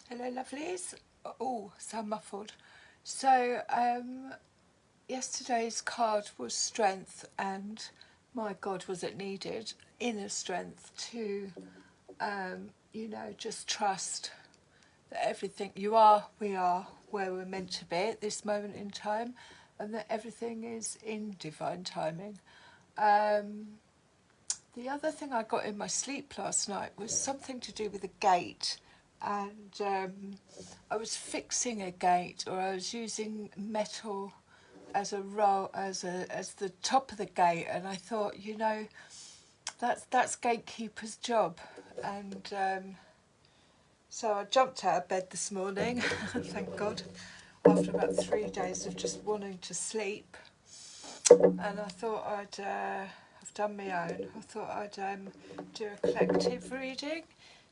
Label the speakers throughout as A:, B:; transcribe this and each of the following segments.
A: Hello lovelies. Oh, so muffled. So yesterday's card was strength, and my God, was it needed. Inner strength to just trust that everything you are, we are where we're meant to be at this moment in time, and that everything is in divine timing. The other thing I got in my sleep last night was something to do with a gate, and I was fixing a gate, or I was using metal as a roll as the top of the gate, and I thought, that's gatekeeper's job, and so I jumped out of bed this morning, thank God, after about 3 days of just wanting to sleep, and I thought I've done my own. I thought I'd do a collective reading,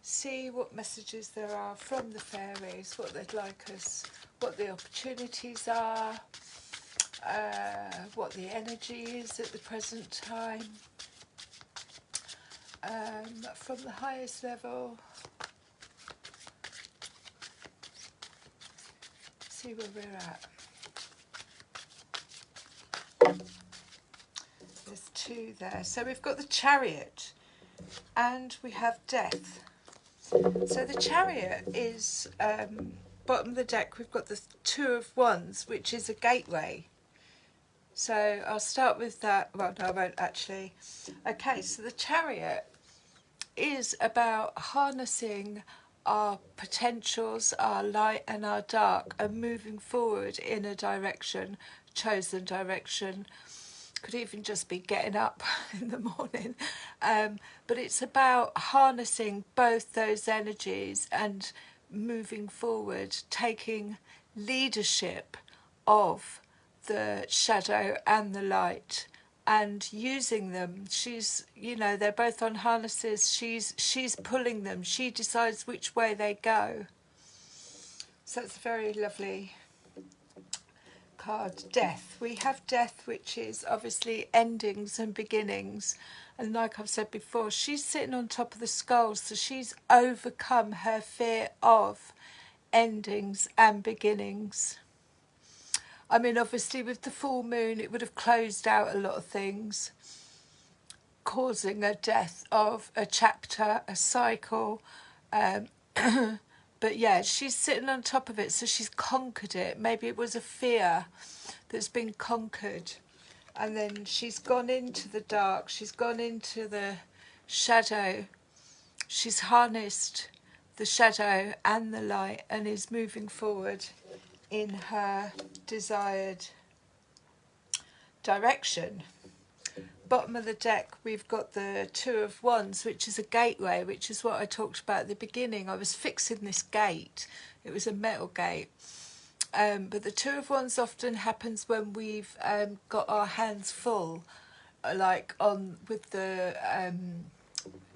A: see what messages there are from the fairies, what they'd like us, what the opportunities are, what the energy is at the present time, from the highest level, see where we're at. There's two there. So we've got the Chariot and we have Death. So the Chariot is bottom of the deck. We've got the Two of Wands, which is a gateway. So I'll start with that. Well, no, I won't actually. Okay, so the Chariot is about harnessing our potentials, our light and our dark, and moving forward in a direction, chosen direction. Could even just be getting up in the morning, but it's about harnessing both those energies and moving forward, taking leadership of the shadow and the light and using them. They're both on harnesses. She's pulling them. She decides which way they go. So it's a very lovely card. Death. We have Death, which is obviously endings and beginnings, and like I've said before, she's sitting on top of the skulls, so she's overcome her fear of endings and beginnings. I mean, obviously with the full moon it would have closed out a lot of things, causing a death of a chapter, a cycle, but yeah, she's sitting on top of it, so she's conquered it. Maybe it was a fear that's been conquered, and then she's gone into the dark, she's gone into the shadow, she's harnessed the shadow and the light and is moving forward in her desired direction. Bottom of the deck we've got the Two of Wands, which is a gateway, which is what I talked about at the beginning. I was fixing this gate, it was a metal gate, but the Two of Wands often happens when we've got our hands full, like on with the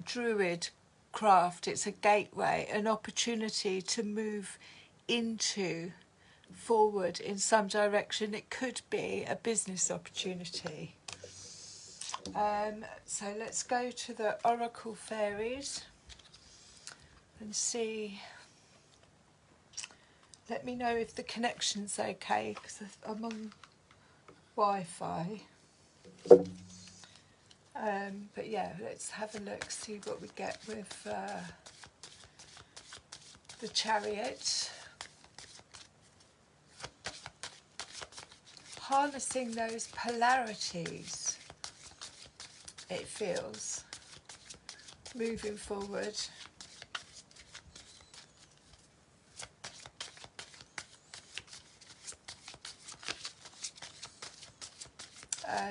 A: druid craft. It's a gateway, an opportunity to move into forward in some direction. It could be a business opportunity. So let's go to the Oracle Fairies and see. Let me know if the connection's okay, because I'm on Wi-Fi. But yeah, let's have a look, see what we get with the Chariot. Harnessing those polarities, it feels, moving forward.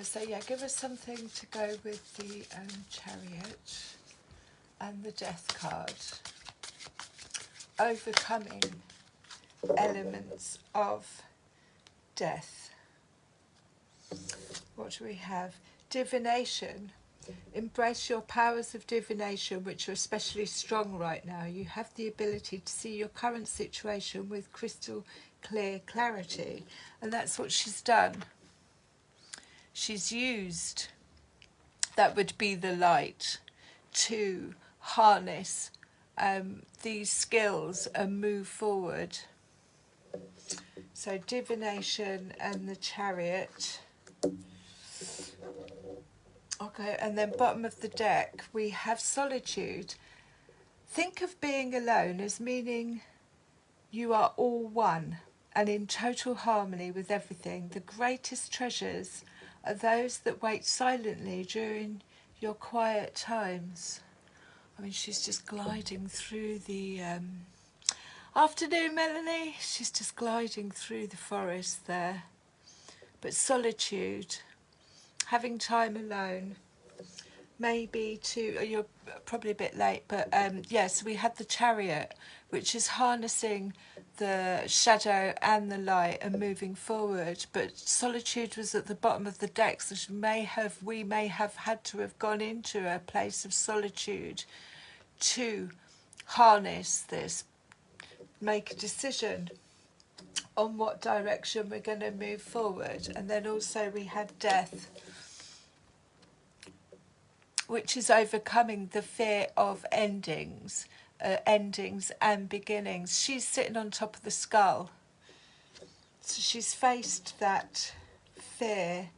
A: So yeah, give us something to go with the Chariot and the Death card. Overcoming elements of death. What do we have? Divination. Embrace your powers of divination, which are especially strong right now. You have the ability to see your current situation with crystal clear clarity, and that's what she's done. She's used, that would be the light, to harness these skills and move forward. So divination and the Chariot. Okay, and then bottom of the deck we have solitude. Think of being alone as meaning you are all one and in total harmony with everything. The greatest treasures are those that wait silently during your quiet times. I mean, she's just gliding through the afternoon, Melanie. She's just gliding through the forest there. But solitude, having time alone, maybe to, you're probably a bit late, but yes, we had the Chariot, which is harnessing the shadow and the light and moving forward. But solitude was at the bottom of the deck, so we may have had to have gone into a place of solitude to harness this, make a decision on what direction we're going to move forward. And then also we had death, which is overcoming the fear of endings and beginnings. She's sitting on top of the skull, so she's faced that fear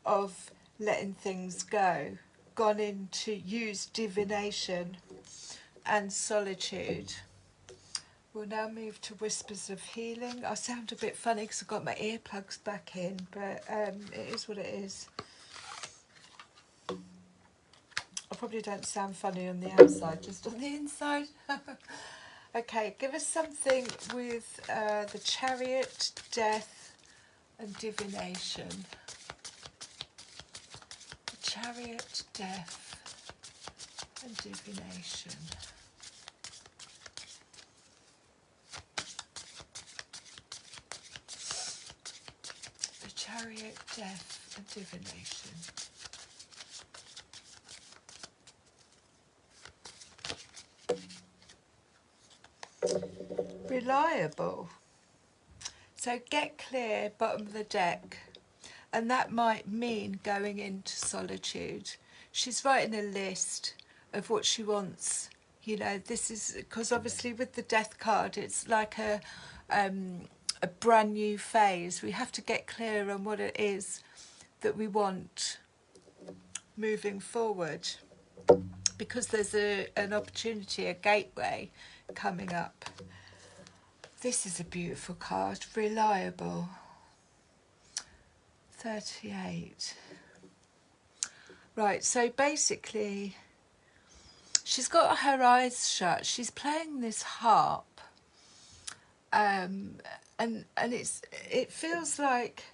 A: of letting things go, gone into use divination and solitude. We'll now move to Whispers of Healing. I sound a bit funny because I've got my earplugs back in, but it is what it is. I probably don't sound funny on the outside, just on the inside. Okay, give us something with the Chariot, death and divination. The Chariot, death and divination. The Chariot, death and divination. Reliable. So get clear, bottom of the deck, and that might mean going into solitude. She's writing a list of what she wants. You know, this is because obviously with the death card, it's like a brand new phase. We have to get clear on what it is that we want moving forward, because there's an opportunity, a gateway coming up. This is a beautiful card, reliable. 38. Right, so basically, she's got her eyes shut. She's playing this harp, and it feels like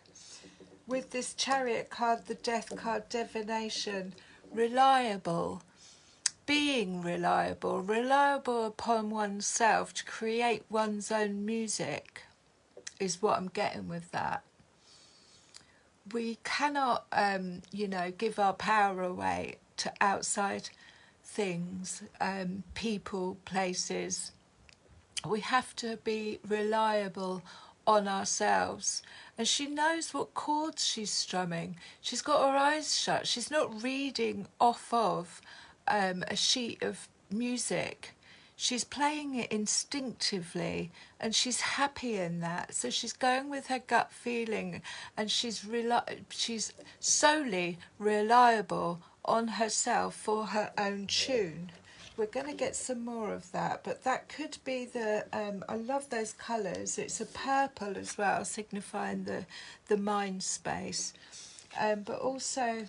A: with this Chariot card, the Death card, divination, reliable. Being reliable upon oneself to create one's own music is what I'm getting with that. We cannot, you know, give our power away to outside things, people, places. We have to be reliable on ourselves. And she knows what chords she's strumming. She's got her eyes shut. She's not reading off of a sheet of music. She's playing it instinctively, and she's happy in that. So she's going with her gut feeling, and she's solely reliable on herself for her own tune. We're going to get some more of that, but that could be the, I love those colours. It's a purple as well, signifying the mind space. But also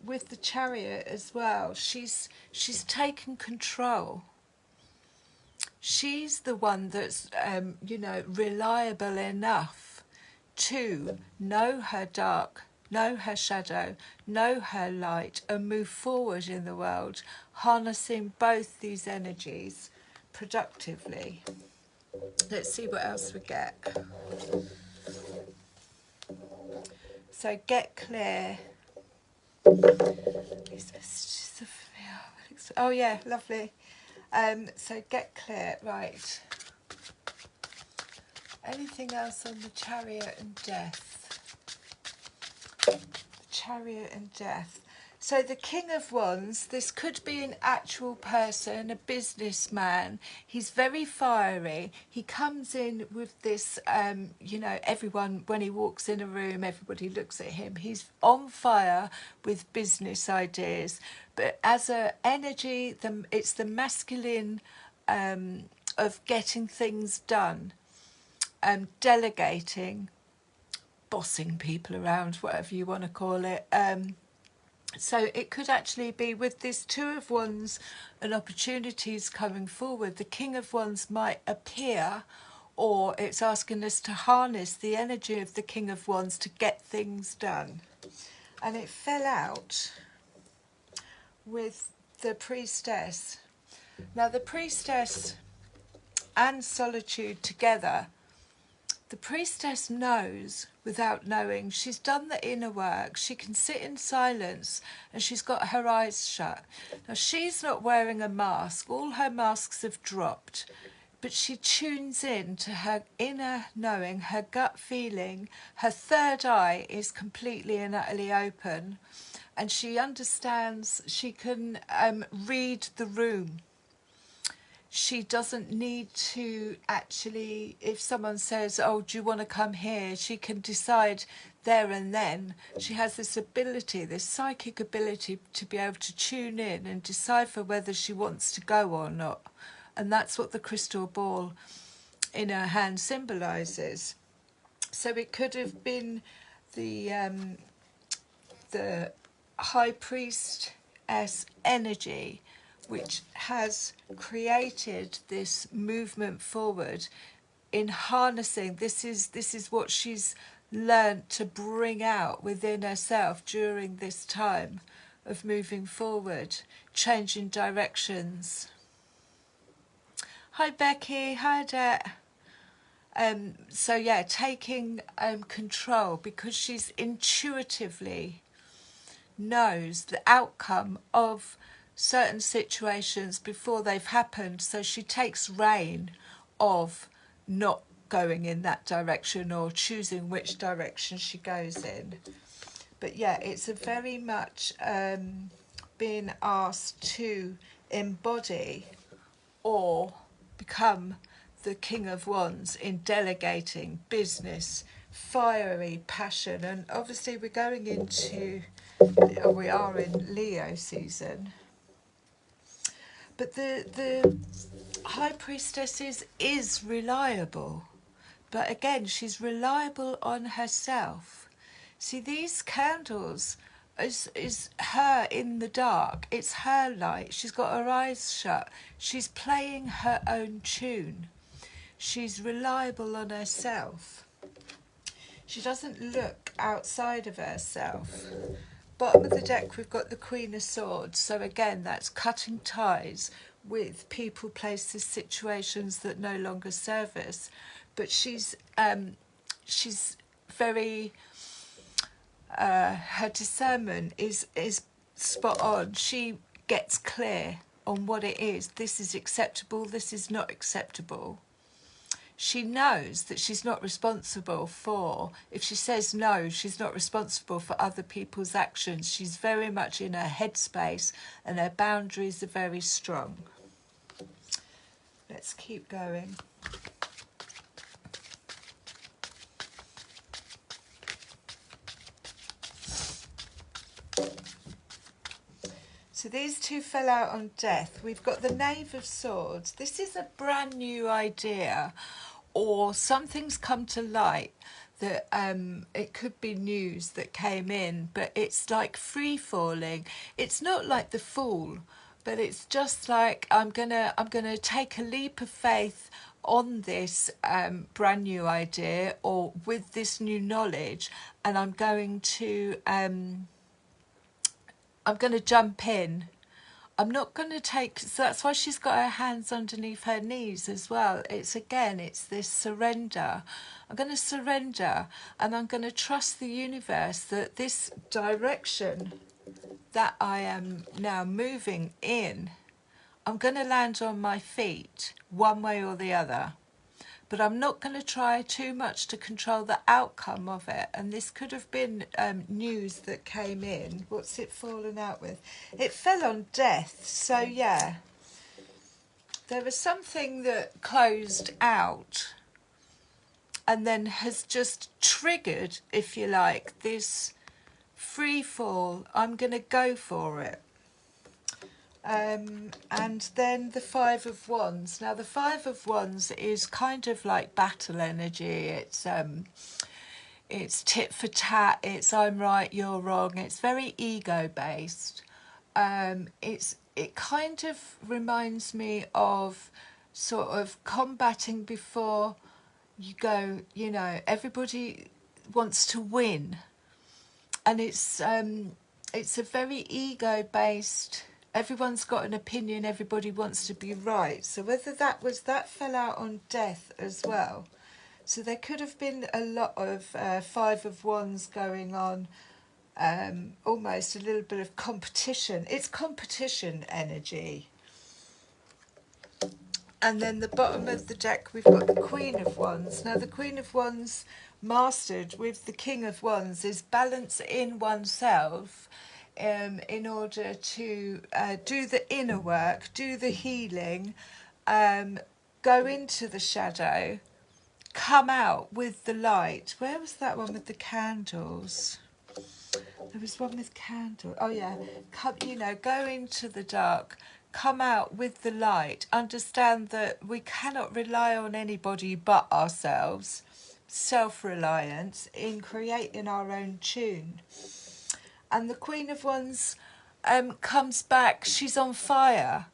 A: with the Chariot as well, she's taken control. She's the one that's, you know, reliable enough to know her dark, know her shadow, know her light, and move forward in the world, harnessing both these energies productively. Let's see what else we get. So get clear. Oh yeah, lovely. So get clear, right. Anything else on the Chariot and death? The Chariot and death. So the King of Wands, this could be an actual person, a businessman. He's very fiery. He comes in with this, you know, everyone, when he walks in a room, everybody looks at him. He's on fire with business ideas. But as a energy, it's the masculine of getting things done, delegating, bossing people around, whatever you want to call it. So it could actually be with this Two of Wands and opportunities coming forward. The King of Wands might appear, or it's asking us to harness the energy of the King of Wands to get things done. And it fell out with the Priestess. Now the Priestess and Solitude together, the Priestess knows without knowing. She's done the inner work. She can sit in silence and she's got her eyes shut. Now she's not wearing a mask. All her masks have dropped. But she tunes in to her inner knowing, her gut feeling. Her third eye is completely and utterly open. And she understands, she can read the room. She doesn't need to actually, if someone says, oh, do you want to come here? She can decide there and then. She has this ability, this psychic ability to be able to tune in and decipher whether she wants to go or not. And that's what the crystal ball in her hand symbolises. So it could have been the High Priestess energy, which has created this movement forward in harnessing. This is what she's learned to bring out within herself during this time of moving forward, changing directions. Hi Becky, hi Dad. So yeah, taking control, because she's intuitively knows the outcome of certain situations before they've happened, so she takes reign of not going in that direction or choosing which direction she goes in. But yeah, it's a very much being asked to embody or become the King of Wands in delegating, business, fiery passion. And obviously we're going into, or we are in Leo season. But the High Priestess is reliable. But again, she's reliable on herself. See, these candles is her in the dark. It's her light. She's got her eyes shut. She's playing her own tune. She's reliable on herself. She doesn't look outside of herself. Bottom of the deck, we've got the Queen of Swords. So again, that's cutting ties with people, places, situations that no longer serve us. But she's very, her discernment is spot on. She gets clear on what it is. This is acceptable, this is not acceptable. She knows that she's not responsible for, if she says no, she's not responsible for other people's actions. She's very much in her headspace and her boundaries are very strong. Let's keep going. So these two fell out on death. We've got the Knave of Swords. This is a brand new idea, or something's come to light that it could be news that came in, but it's like free falling. It's not like the Fool, but it's just like I'm gonna take a leap of faith on this brand new idea, or with this new knowledge, and I'm going to jump in. I'm not going to take, so that's why she's got her hands underneath her knees as well. It's this surrender. I'm going to surrender, and I'm going to trust the universe that this direction that I am now moving in, I'm going to land on my feet one way or the other. but I'm not going to try too much to control the outcome of it. And this could have been news that came in. What's it fallen out with? It fell on death. So yeah, there was something that closed out and then has just triggered, if you like, this free fall. I'm going to go for it. And then the Five of Wands. Now the Five of Wands is kind of like battle energy. It's tit for tat. It's I'm right, you're wrong. It's very ego based. It kind of reminds me of sort of combating before you go. You know, everybody wants to win, and it's a very ego based. Everyone's got an opinion, everybody wants to be right. So whether that fell out on death as well. So there could have been a lot of Five of Wands going on, almost a little bit of competition. It's competition energy. And then the bottom of the deck, we've got the Queen of Wands. Now the Queen of Wands mastered with the King of Wands is balance in oneself, in order to do the inner work, do the healing, go into the shadow, come out with the light. Where was that one with the candles? There was one with candles. Oh yeah, come, you know, go into the dark, come out with the light, understand that we cannot rely on anybody but ourselves, self-reliance in creating our own tune. And the Queen of Wands comes back, she's on fire.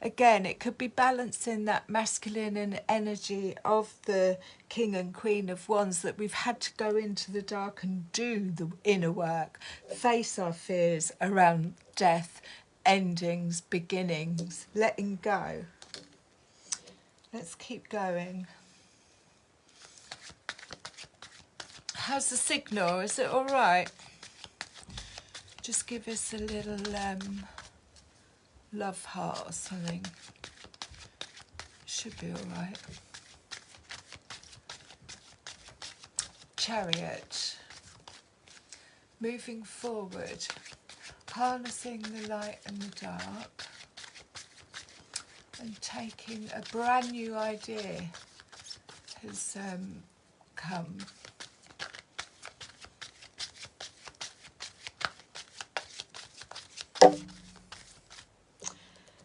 A: Again, it could be balancing that masculine and energy of the King and Queen of Wands, that we've had to go into the dark and do the inner work, face our fears around death, endings, beginnings, letting go. Let's keep going. How's the signal? Is it all right? Just give us a little love heart or something. Should be all right. Chariot. Moving forward, harnessing the light and the dark, and taking a brand new idea has come.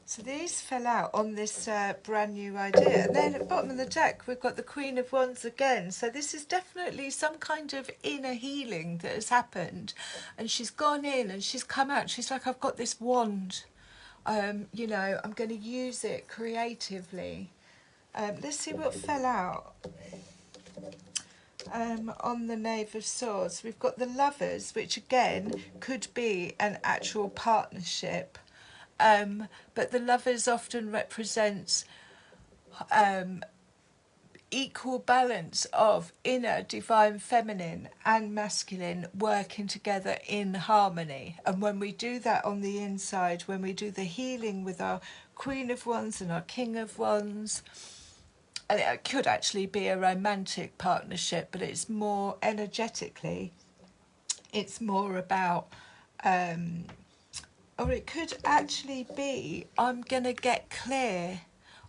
A: So these fell out on this brand new idea. And then at the bottom of the deck, we've got the Queen of Wands again. So this is definitely some kind of inner healing that has happened. And she's gone in and she's come out. She's like, I've got this wand. You know, I'm going to use it creatively. Let's see what fell out. On the Knave of Swords, we've got the Lovers, which again could be an actual partnership. But the Lovers often represents equal balance of inner divine feminine and masculine working together in harmony. And when we do that on the inside, when we do the healing with our Queen of Wands and our King of Wands, and it could actually be a romantic partnership, but it's more energetically, it's more about or it could actually be, I'm going to get clear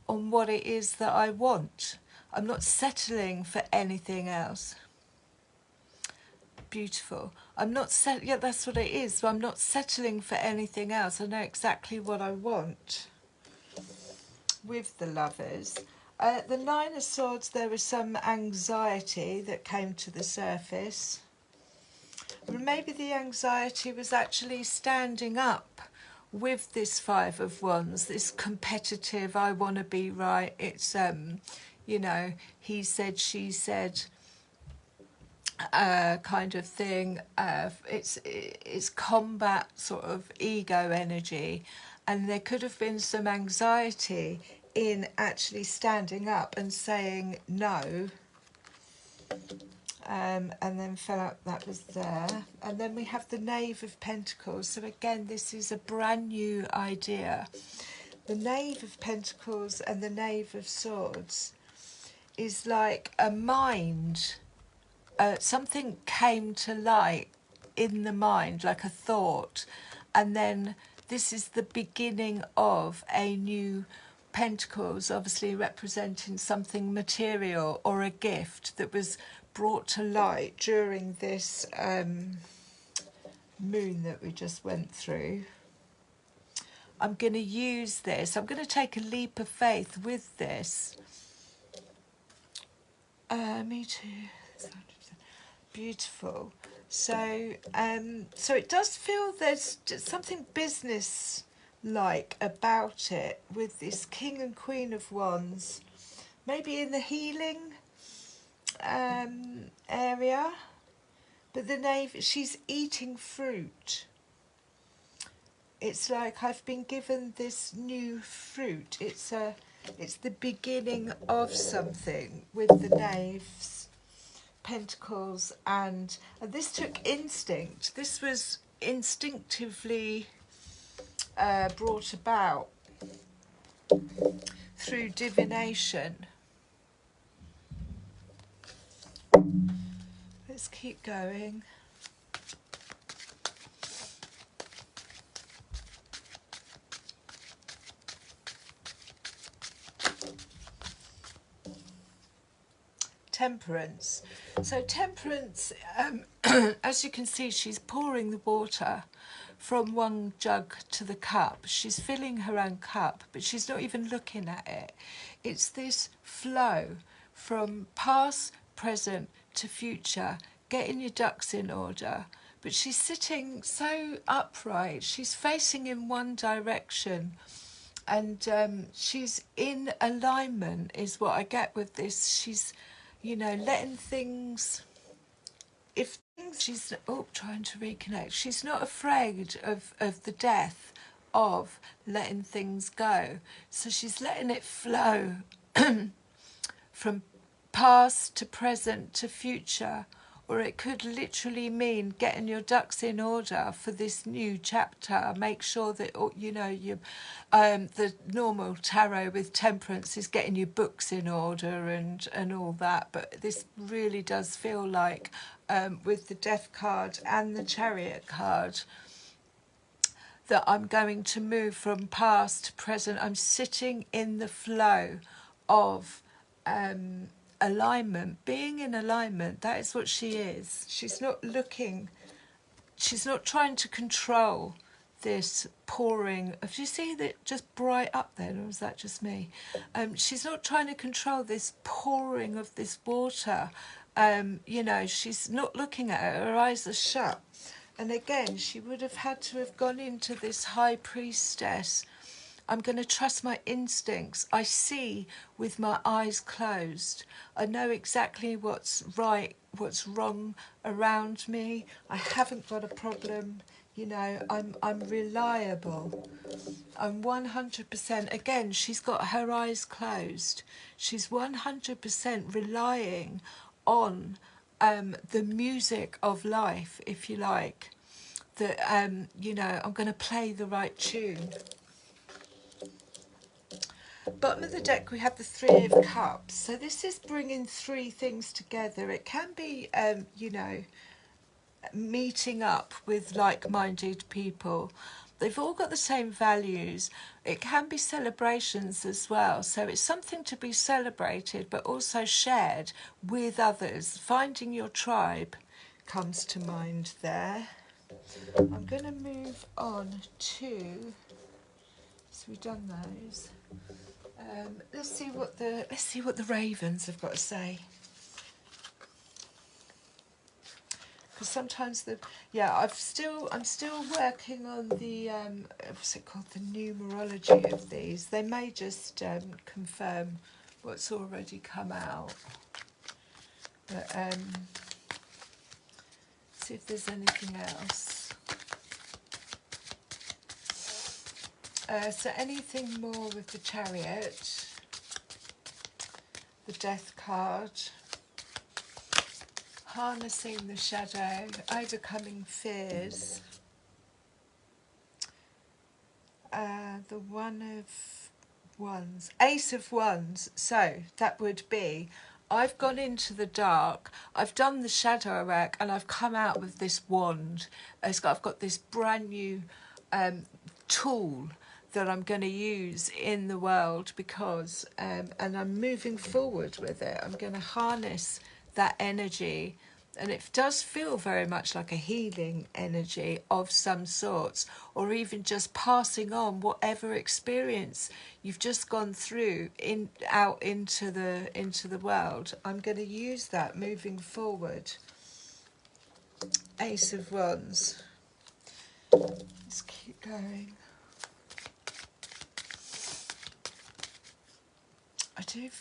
A: on what it is that I want. I'm not settling for anything else. Beautiful. I'm not yeah, that's what it is. So I'm not settling for anything else. I know exactly what I want. With the Lovers. The Nine of Swords, there was some anxiety that came to the surface. Maybe the anxiety was actually standing up with this Five of Wands, this competitive, I want to be right. It's, you know, he said, she said kind of thing. It's combat sort of ego energy. And there could have been some anxiety in actually standing up and saying no. And then fell out, that was there. And then we have the Knave of Pentacles. So again, this is a brand new idea. The Knave of Pentacles and the Knave of Swords is like a mind. Something came to light in the mind, like a thought, and then this is the beginning of a new pentacles, obviously representing something material or a gift that was brought to light during this moon that we just went through. I'm going to use this. I'm going to take a leap of faith with this. Me too. Beautiful. So, so it does feel there's something business-like about it with this King and Queen of Wands. Maybe in the healing area. But the Knave, she's eating fruit. It's like I've been given this new fruit. It's the beginning of something with the Knave's Pentacles, and this took instinct. This was instinctively brought about through divination. Let's keep going. Temperance. So Temperance, as you can see, she's pouring the water from one jug to the cup. She's filling her own cup, but she's not even looking at it. It's this flow from past, present to future, getting your ducks in order. But she's sitting so upright, she's facing in one direction, and she's in alignment is what I get with this. She's, you know, letting things, if things, she's trying to reconnect. She's not afraid of the death of letting things go. So she's letting it flow from past to present to future, or it could literally mean getting your ducks in order for this new chapter. Make sure that, you know, you the normal tarot with Temperance is getting your books in order and all that, but this really does feel like with the Death card and the Chariot card that I'm going to move from past to present. I'm sitting in the flow of alignment, being in alignment. That is what she is. She's not looking, she's not trying to control this pouring. Do you see that just bright up then, or is that just me? She's not trying to control this pouring of this water. You know, she's not looking at it. Her eyes are shut. And again, she would have had to have gone into this high priestess. I'm going to trust my instincts. I see with my eyes closed. I know exactly what's right, what's wrong around me. I haven't got a problem. You know, I'm reliable. I'm 100%. Again, she's got her eyes closed. She's 100% relying on the music of life, if you like. That, you know, I'm going to play the right tune. Bottom of the deck, we have the Three of Cups. So this is bringing three things together. It can be, you know, meeting up with like-minded people. They've all got the same values. It can be celebrations as well. So it's something to be celebrated, but also shared with others. Finding your tribe comes to mind there. I'm going to move on to, so we've done those. Let's see what the ravens have got to say. Because sometimes I'm still working on the what's it called, the numerology of these. They may just confirm what's already come out, but see if there's anything else. So anything more with the Chariot, the Death card, harnessing the shadow, overcoming fears, the One of Wands, Ace of Wands. So that would be, I've gone into the dark, I've done the shadow work, and I've come out with this wand. I've got this brand new tool that I'm going to use in the world because, and I'm moving forward with it. I'm going to harness that energy. And it does feel very much like a healing energy of some sorts, or even just passing on whatever experience you've just gone through out into the world. I'm going to use that moving forward. Ace of Wands. Let's keep going.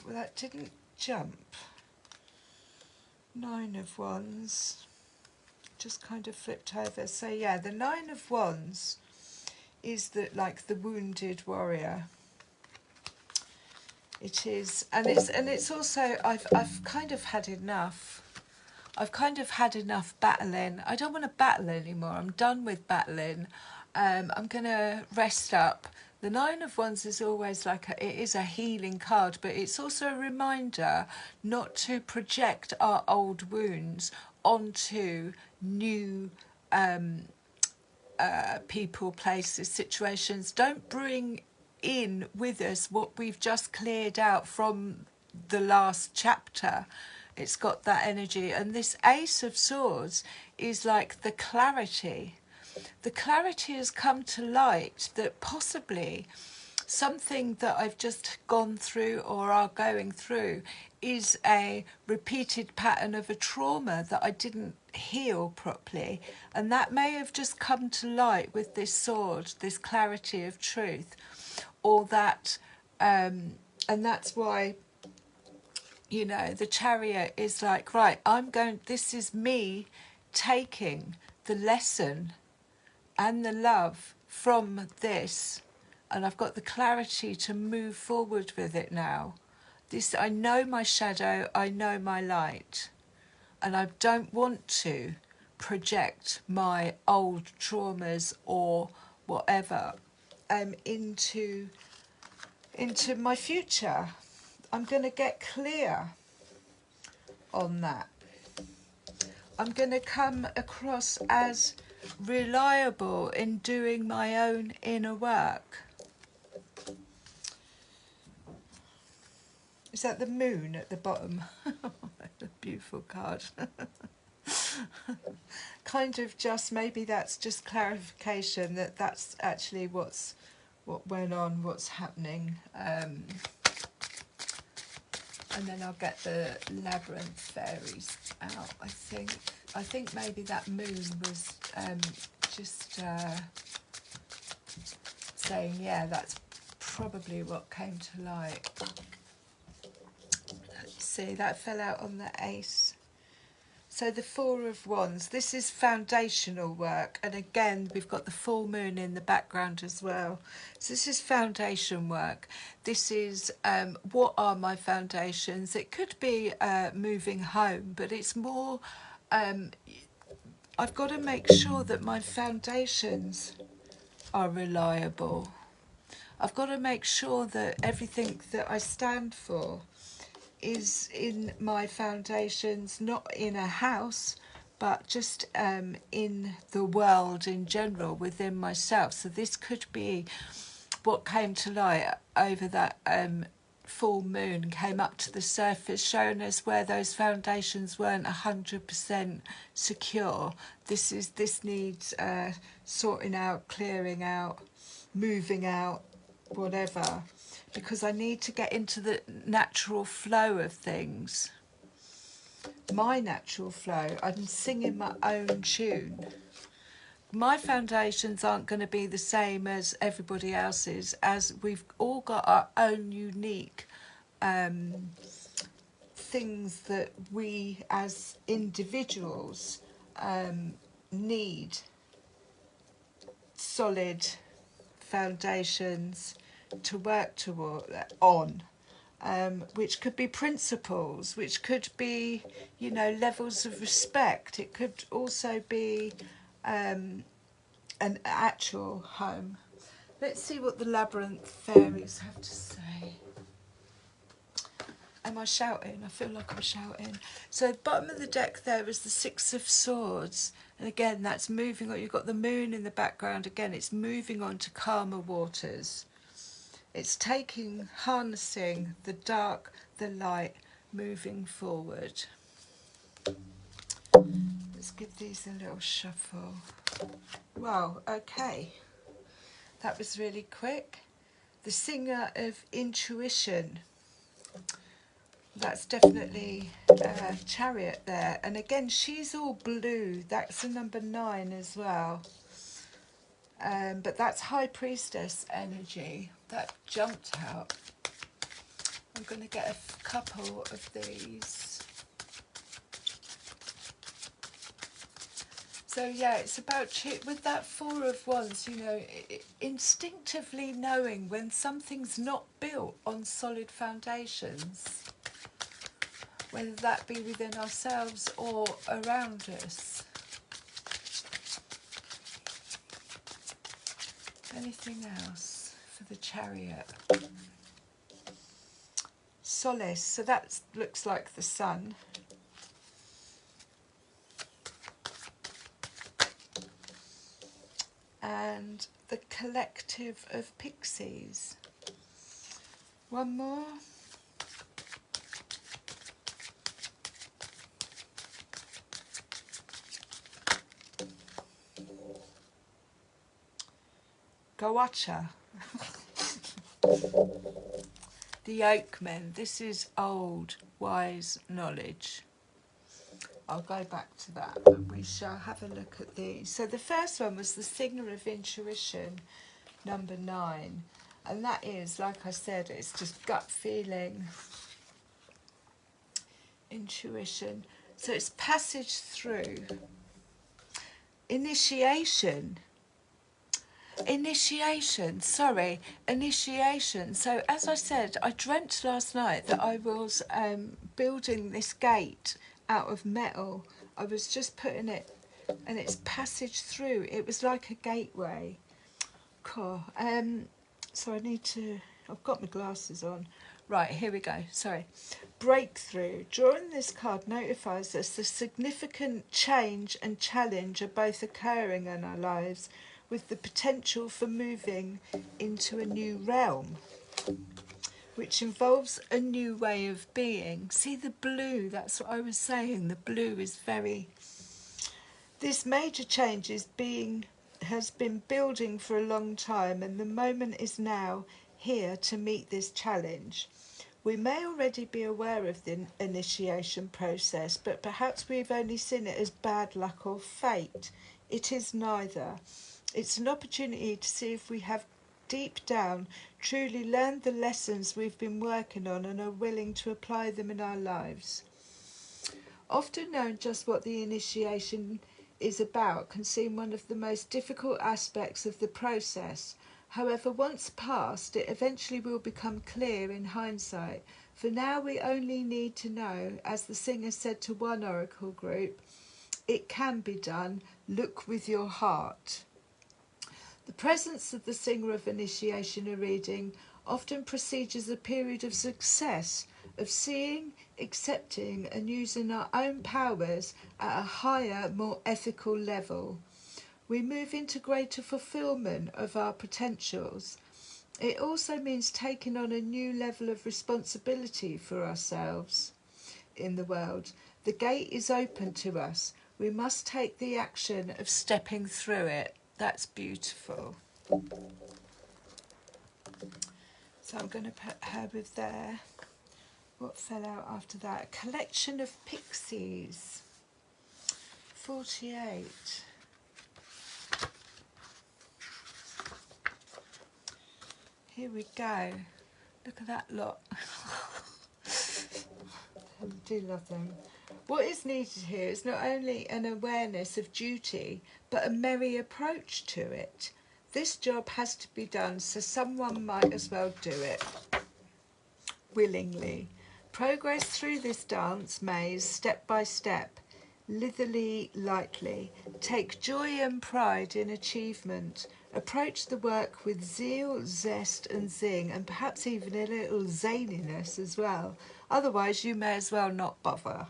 A: Well, that didn't jump. Nine of Wands. Just kind of flipped over. So yeah, the Nine of Wands is like the wounded warrior. It is, and it's also, I've kind of had enough. I've kind of had enough battling. I don't want to battle anymore. I'm done with battling. I'm going to rest up. The Nine of Wands is always it is a healing card, but it's also a reminder not to project our old wounds onto new people, places, situations. Don't bring in with us what we've just cleared out from the last chapter. It's got that energy. And this Ace of Swords is like the clarity. The clarity has come to light that possibly something that I've just gone through or are going through is a repeated pattern of a trauma that I didn't heal properly, and that may have just come to light with this sword, this clarity of truth, or that and that's why, you know, the Chariot is like, right, this is me taking the lesson and the love from this, and I've got the clarity to move forward with it now. I know my shadow, I know my light, and I don't want to project my old traumas or whatever into my future. I'm going to get clear on that. I'm going to come across as reliable in doing my own inner work. Is that the moon at the bottom? A beautiful card. Kind of just, maybe that's just clarification that that's actually what went on, what's happening. And then I'll get the labyrinth fairies out, I think. I think maybe that moon was just saying, yeah, that's probably what came to light. Let's see, that fell out on the Ace. So the Four of Wands, this is foundational work, and again we've got the full moon in the background as well. So this is foundation work. This is what are my foundations? It could be moving home, but it's more I've got to make sure that my foundations are reliable. I've got to make sure that everything that I stand for is in my foundations, not in a house, but just in the world in general, within myself. So this could be what came to light over that full moon, came up to the surface, showing us where those foundations weren't 100% secure. This needs sorting out, clearing out, moving out, whatever, because I need to get into the natural flow of things. My natural flow. I'm singing my own tune. My foundations aren't going to be the same as everybody else's, as we've all got our own unique things that we as individuals need solid foundations to work on, which could be principles, which could be, you know, levels of respect. It could also be an actual home. Let's see what the labyrinth fairies have to say. Am I shouting? I feel like I'm shouting. So bottom of the deck there is the Six of Swords. And again, that's moving on. You've got the moon in the background. Again, it's moving on to calmer waters. It's taking, harnessing the dark, the light, moving forward. Let's give these a little shuffle. Wow, okay. That was really quick. The Singer of Intuition. That's definitely Chariot there. And again, she's all blue. That's a number 9 as well. But that's High Priestess energy. That jumped out. I'm going to get a couple of these. So yeah, it's about, with that Four of Wands, you know, instinctively knowing when something's not built on solid foundations, whether that be within ourselves or around us. Anything else for the Chariot? Solace, so that looks like the sun. And the Collective of Pixies. One more. Gawacha. The Oakmen. This is old, wise knowledge. I'll go back to that and we shall have a look at these. So the first one was the Singer of Intuition, number 9. And that is, like I said, it's just gut feeling, intuition. So it's passage through. Initiation. Initiation. So as I said, I dreamt last night that I was building this gate out of metal. I was just putting it, and it's passage through. It was like a gateway. Cool. So I need to, I've got my glasses on. Right, here we go. Sorry. Breakthrough. Drawing this card notifies us the significant change and challenge are both occurring in our lives, with the potential for moving into a new realm, which involves a new way of being. See the blue, that's what I was saying. The blue is very... This major change has been building for a long time, and the moment is now here to meet this challenge. We may already be aware of the initiation process, but perhaps we've only seen it as bad luck or fate. It is neither. It's an opportunity to see if we have deep down truly learned the lessons we've been working on and are willing to apply them in our lives. Often knowing just what the initiation is about can seem one of the most difficult aspects of the process. However, once past, it eventually will become clear in hindsight. For now we only need to know, as the singer said to one oracle group, it can be done, look with your heart. The presence of the Singer of Initiation a reading often precedes a period of success, of seeing, accepting and using our own powers at a higher, more ethical level. We move into greater fulfilment of our potentials. It also means taking on a new level of responsibility for ourselves in the world. The gate is open to us. We must take the action of stepping through it. That's beautiful. So I'm going to put her with there. What fell out after that? A Collection of Pixies. 48. Here we go. Look at that lot. I do love them. What is needed here is not only an awareness of duty, but a merry approach to it. This job has to be done, so someone might as well do it willingly. Progress through this dance maze step by step, lithely, lightly. Take joy and pride in achievement. Approach the work with zeal, zest and zing, and perhaps even a little zaniness as well. Otherwise you may as well not bother.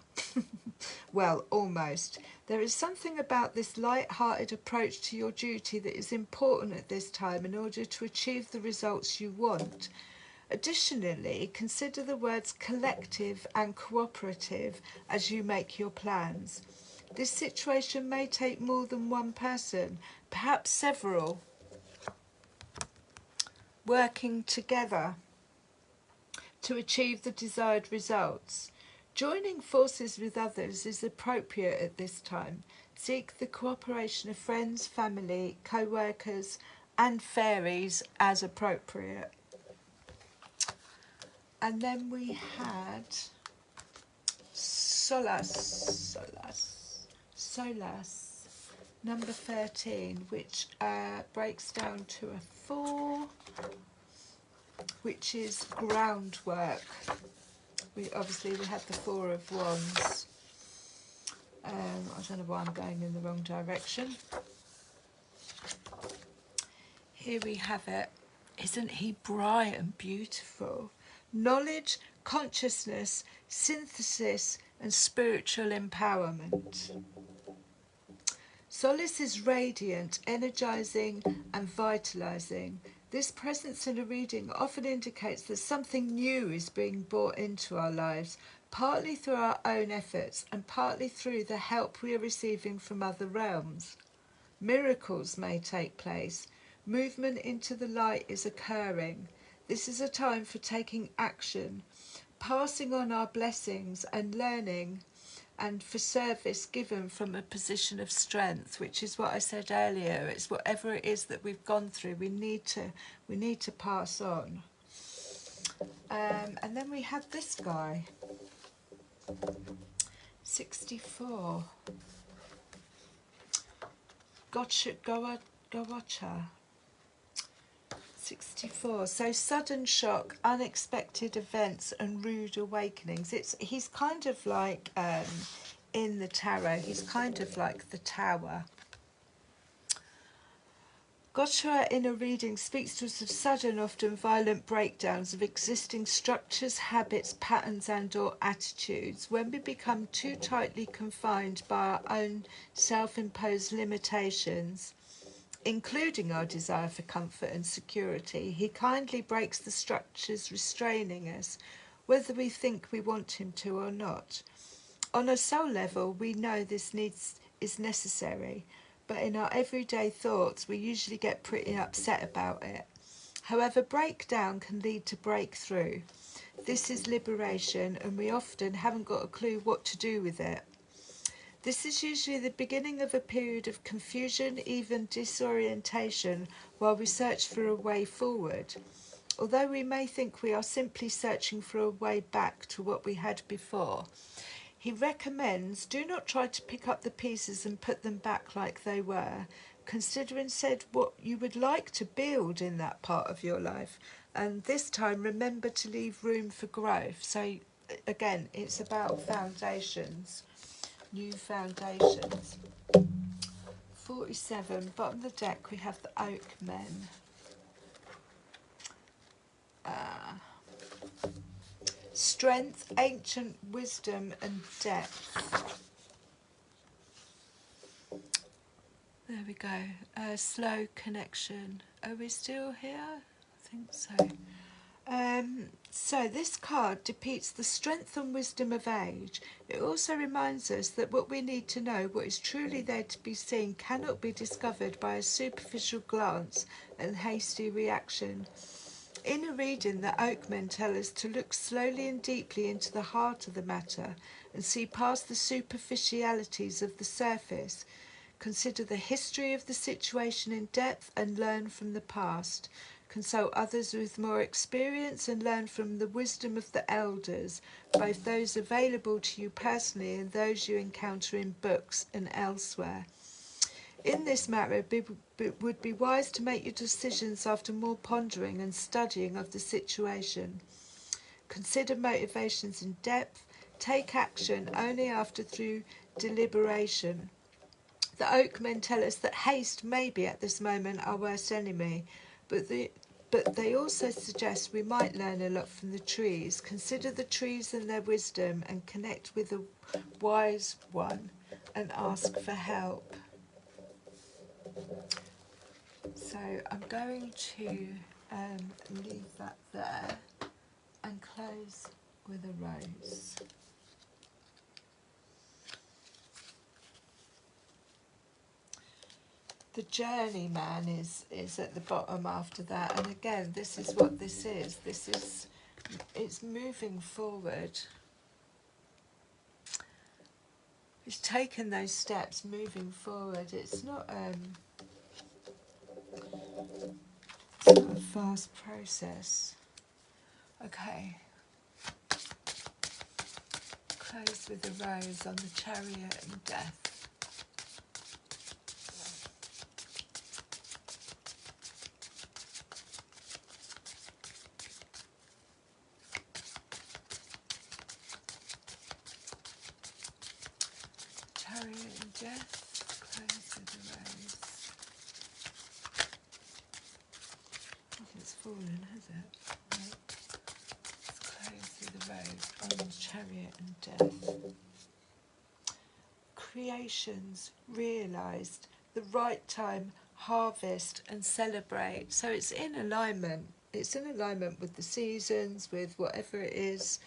A: Well, almost. There is something about this light-hearted approach to your duty that is important at this time in order to achieve the results you want. Additionally, consider the words collective and cooperative as you make your plans. This situation may take more than one person, perhaps several, working together to achieve the desired results. Joining forces with others is appropriate at this time. Seek the cooperation of friends, family, co-workers and fairies as appropriate. And then we had Solas, number 13, which breaks down to a 4, which is groundwork. We had the 4 of Wands. I don't know why I'm going in the wrong direction. Here we have it. Isn't he bright and beautiful? Knowledge, consciousness, synthesis and spiritual empowerment. Solace is radiant, energising and vitalising. This presence in a reading often indicates that something new is being brought into our lives, partly through our own efforts and partly through the help we are receiving from other realms. Miracles may take place. Movement into the light is occurring. This is a time for taking action, passing on our blessings and learning, and for service given from a position of strength, which is what I said earlier. It's whatever it is that we've gone through, we need to pass on. And then we had this guy, 64. Gawacha. 64. So sudden shock, unexpected events and rude awakenings. He's kind of like in the tarot, he's kind of like the Tower. Gotcha in a reading speaks to us of sudden, often violent breakdowns of existing structures, habits, patterns and or attitudes. When we become too tightly confined by our own self-imposed limitations, including our desire for comfort and security, he kindly breaks the structures restraining us, whether we think we want him to or not. On a soul level, we know this is necessary, but in our everyday thoughts, we usually get pretty upset about it. However, breakdown can lead to breakthrough. This is liberation, and we often haven't got a clue what to do with it. This is usually the beginning of a period of confusion, even disorientation, while we search for a way forward. Although we may think we are simply searching for a way back to what we had before, he recommends do not try to pick up the pieces and put them back like they were. Consider instead what you would like to build in that part of your life. And this time, remember to leave room for growth. So again, it's about foundations. New foundations. 47, bottom of the deck we have the Oak Men. Strength, ancient wisdom and depth. There we go. Slow connection. Are we still here? I think so. So this card depicts the strength and wisdom of age. It also reminds us that what we need to know, what is truly there to be seen, cannot be discovered by a superficial glance and hasty reaction. In a reading, the Oakmen tell us to look slowly and deeply into the heart of the matter and see past the superficialities of the surface. Consider the history of the situation in depth and learn from the past. Consult others with more experience and learn from the wisdom of the elders, both those available to you personally and those you encounter in books and elsewhere. In this matter, it would be wise to make your decisions after more pondering and studying of the situation. Consider motivations in depth. Take action only after through deliberation. The oak men tell us that haste may be at this moment our worst enemy, but they also suggest we might learn a lot from the trees. Consider the trees and their wisdom and connect with the wise one and ask for help. So I'm going to leave that there and close with a rose. The journeyman is at the bottom after that, and again, this is what this is. It's moving forward. It's taken those steps, moving forward. It's not a fast process. Okay. Close with a rose on the Chariot and Death. Chariot and Death, close with a rose. I think it's fallen, has it? No. Let's close with a rose on Chariot and Death. Creations realised the right time, harvest and celebrate. So it's in alignment. It's in alignment with the seasons, with whatever it is.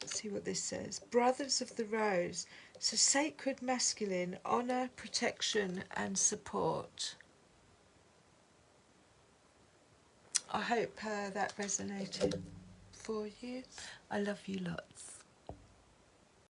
A: Let's see what this says. Brothers of the Rose. So sacred masculine, honour, protection and support. I hope that resonated for you. I love you lots.